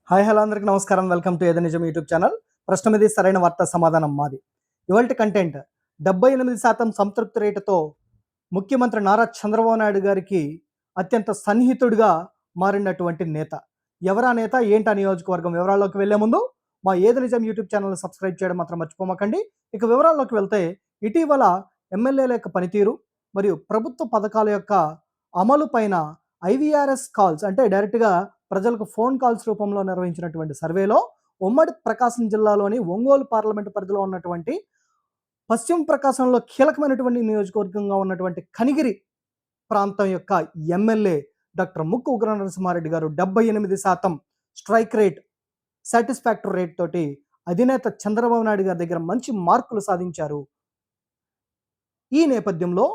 Hi hello అందరికి నమస్కారం. Welcome to ఏదో నిజం యూట్యూబ్ ఛానల్. ప్రశ్న ఇది సరైన వార్త సమాధానం మాది. ఇవాల్టి కంటెంట్ 78% సంతృప్తి రేటుతో ముఖ్యమంత్రి నారా చంద్రబాబు నాయుడు గారికి అత్యంత సన్నిహితుడిగా మారినటువంటి నేత. ఎవరా నేత? ఏంటా నియోజకవర్గం? వివరాల్లోకి వెళ్లే ముందు మా ఏదో నిజం యూట్యూబ్ ఛానల్ని సబ్స్క్రైబ్ చేయడం మాత్రం మర్చిపోమాకండి. ఇక వివరాల్లోకి వెళ్తే ఇటీవల ఎమ్మెల్యేల యొక్క పనితీరు మరియు ప్రభుత్వ పథకాల యొక్క అమలు పైన ఐవీఆర్ఎస్ కాల్స్ అంటే డైరెక్ట్‌గా ప్రజలకు ఫోన్ కాల్స్ రూపంలో నిర్వహించినటువంటి సర్వేలో ఉమ్మడి ప్రకాశం జిల్లాలోని ఒంగోలు పార్లమెంటు పరిధిలో ఉన్నటువంటి పశ్చిమ ప్రకాశంలో కీలకమైనటువంటి నియోజకవర్గంగా ఉన్నటువంటి కనిగిరి ప్రాంతం యొక్క ఎమ్మెల్యే డాక్టర్ ముక్కు ఉగ్ర నరసింహారెడ్డి గారు 78% స్ట్రైక్ రేట్ సాటిస్ఫాక్టరీ రేట్ తోటి అధినేత చంద్రబాబు నాయుడు గారి దగ్గర మంచి మార్కులు సాధించారు. ఈ నేపథ్యంలో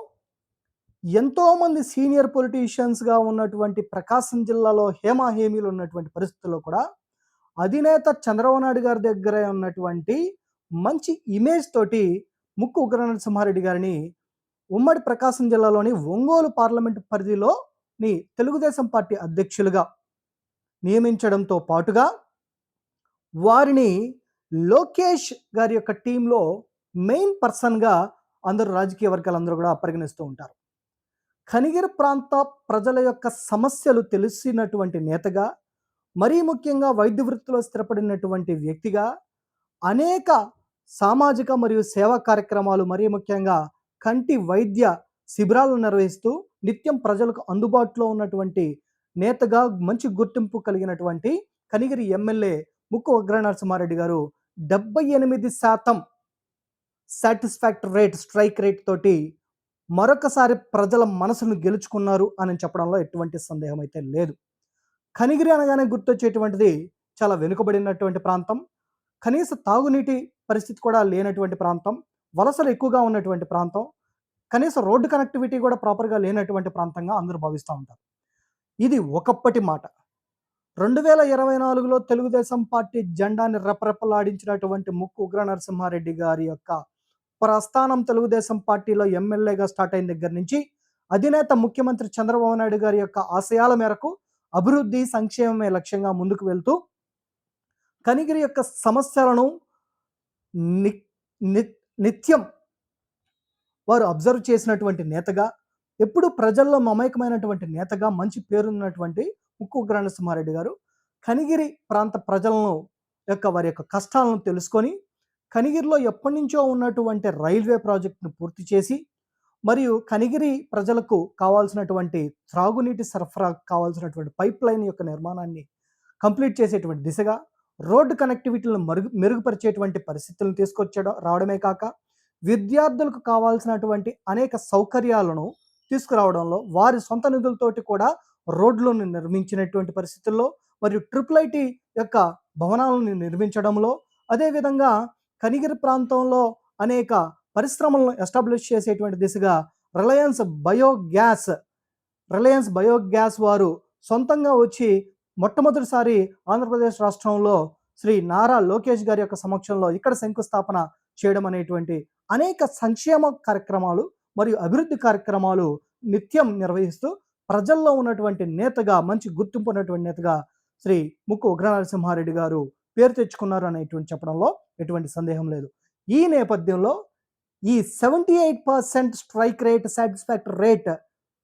ఎంతోమంది సీనియర్ పొలిటీషియన్స్‌గా ఉన్నటువంటి ప్రకాశం జిల్లాలో హేమాహేమీలు ఉన్నటువంటి పరిస్థితుల్లో కూడా అధినేత చంద్రబాబు నాయుడు గారి దగ్గర ఉన్నటువంటి మంచి ఇమేజ్ తోటి ముక్కు ఉగ్ర నరసింహారెడ్డి గారిని ఉమ్మడి ప్రకాశం జిల్లాలోని ఒంగోలు పార్లమెంటు పరిధిలోని తెలుగుదేశం పార్టీ అధ్యక్షులుగా నియమించడంతో పాటుగా వారిని లోకేష్ గారి యొక్క టీంలో మెయిన్ పర్సన్‌గా అందరూ రాజకీయ వర్గాలందరూ కూడా పరిగణిస్తూ ఉంటారు. కనిగిరి ప్రాంత ప్రజల యొక్క సమస్యలు తెలిసినటువంటి నేతగా, మరీ ముఖ్యంగా వైద్య వృత్తిలో స్థిరపడినటువంటి వ్యక్తిగా, అనేక సామాజిక మరియు సేవా కార్యక్రమాలు, మరీ ముఖ్యంగా కంటి వైద్య శిబిరాలను నిర్వహిస్తూ నిత్యం ప్రజలకు అందుబాటులో ఉన్నటువంటి నేతగా మంచి గుర్తింపు కలిగినటువంటి కనిగిరి ఎమ్మెల్యే ముక్కు ఉగ్ర నరసింహారెడ్డి గారు 78% సాటిస్ఫాక్టరీ రేట్ స్ట్రైక్ రేట్ తోటి మరొకసారి ప్రజల మనసును గెలుచుకున్నారు అని చెప్పడంలో ఎటువంటి సందేహం అయితే లేదు. కనిగిరి అనగానే గుర్తొచ్చేటువంటిది చాలా వెనుకబడినటువంటి ప్రాంతం, కనీస తాగునీటి పరిస్థితి కూడా లేనటువంటి ప్రాంతం, వలసలు ఎక్కువగా ఉన్నటువంటి ప్రాంతం, కనీస రోడ్డు కనెక్టివిటీ కూడా ప్రాపర్‌గా లేనటువంటి ప్రాంతంగా అందరూ భావిస్తూ ఉంటారు. ఇది ఒకప్పటి మాట. 2024లో తెలుగుదేశం పార్టీ జెండాని రెపరెపలాడించినటువంటి ముక్కు ఉగ్ర నరసింహారెడ్డి గారి యొక్క ప్రస్థానం తెలుగుదేశం పార్టీలో ఎమ్మెల్యేగా స్టార్ట్ అయిన దగ్గర నుంచి అధినేత ముఖ్యమంత్రి చంద్రబాబు నాయుడు గారి యొక్క ఆశయాల మేరకు అభివృద్ధి, సంక్షేమమే లక్ష్యంగా ముందుకు వెళ్తూ కనిగిరి యొక్క సమస్యలను ని ని నిత్యం వారు అబ్జర్వ్ చేసినటువంటి నేతగా, ఎప్పుడు ప్రజల్లో మమేకమైనటువంటి నేతగా మంచి పేరున్నటువంటి ముక్కు ఉగ్ర నరసింహారెడ్డి గారు కనిగిరి ప్రాంత ప్రజలను వారి యొక్క కష్టాలను తెలుసుకొని కనిగిరిలో ఎప్పటినుంచో ఉన్నటువంటి రైల్వే ప్రాజెక్టును పూర్తి చేసి, మరియు కనిగిరి ప్రజలకు కావాల్సినటువంటి త్రాగునీటి సరఫరా కావాల్సినటువంటి పైప్ లైన్ యొక్క నిర్మాణాన్ని కంప్లీట్ చేసేటువంటి దిశగా రోడ్డు కనెక్టివిటీలను మెరుగుపరిచేటువంటి పరిస్థితులను రావడమే కాక విద్యార్థులకు కావాల్సినటువంటి అనేక సౌకర్యాలను తీసుకురావడంలో వారి సొంత నిధులతోటి కూడా రోడ్లను నిర్మించినటువంటి పరిస్థితుల్లో, మరియు ట్రిపుల్ ఐటీ యొక్క భవనాలను నిర్మించడంలో, అదేవిధంగా కనిగిరి ప్రాంతంలో అనేక పరిశ్రమలను ఎస్టాబ్లిష్ చేసేటువంటి దిశగా రిలయన్స్ బయోగ్యాస్ వారు సొంతంగా వచ్చి మొట్టమొదటిసారి ఆంధ్రప్రదేశ్ రాష్ట్రంలో శ్రీ నారా లోకేష్ గారి యొక్క సమక్షంలో ఇక్కడ శంకుస్థాపన చేయడం అనేటువంటి అనేక సంక్షేమ కార్యక్రమాలు మరియు అభివృద్ధి కార్యక్రమాలు నిత్యం నిర్వహిస్తూ ప్రజల్లో ఉన్నటువంటి నేతగా, మంచి గుర్తింపు ఉన్నటువంటి నేతగా శ్రీ ముక్కు ఉగ్ర నరసింహారెడ్డి గారు పేరు తెచ్చుకున్నారు అనేటువంటి చెప్పడంలో ఎటువంటి సందేహం లేదు. ఈ నేపథ్యంలో ఈ 78% స్ట్రైక్ రేట్ సాటిస్ఫాక్టరీ రేట్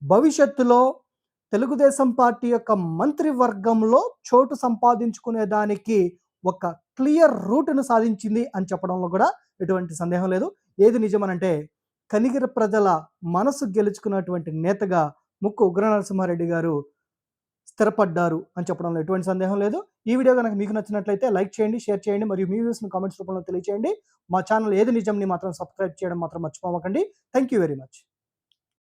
భవిష్యత్తులో తెలుగుదేశం పార్టీ యొక్క మంత్రివర్గంలో చోటు సంపాదించుకునే దానికి ఒక క్లియర్ రూట్‌ను సాధించింది అని చెప్పడంలో కూడా ఎటువంటి సందేహం లేదు. ఏది నిజమనంటే కనిగిరి ప్రజల మనసు గెలుచుకున్నటువంటి నేతగా ముక్కు ఉగ్ర నరసింహారెడ్డి గారు స్థిరపడ్డారు అని చెప్పడంలో ఎటువంటి సందేహం లేదు. ఈ వీడియో గనుక మీకు నచ్చినట్లయితే లైక్ చేయండి, షేర్ చేయండి, మరియు మీ వ్యూస్‌ని కామెంట్స్ రూపంలో తెలియజేయండి. మా ఛానల్ ఏది నిజంని మాత్రం సబ్స్క్రైబ్ చేయడం మాత్రం మర్చిపోకండి. Thank you very much.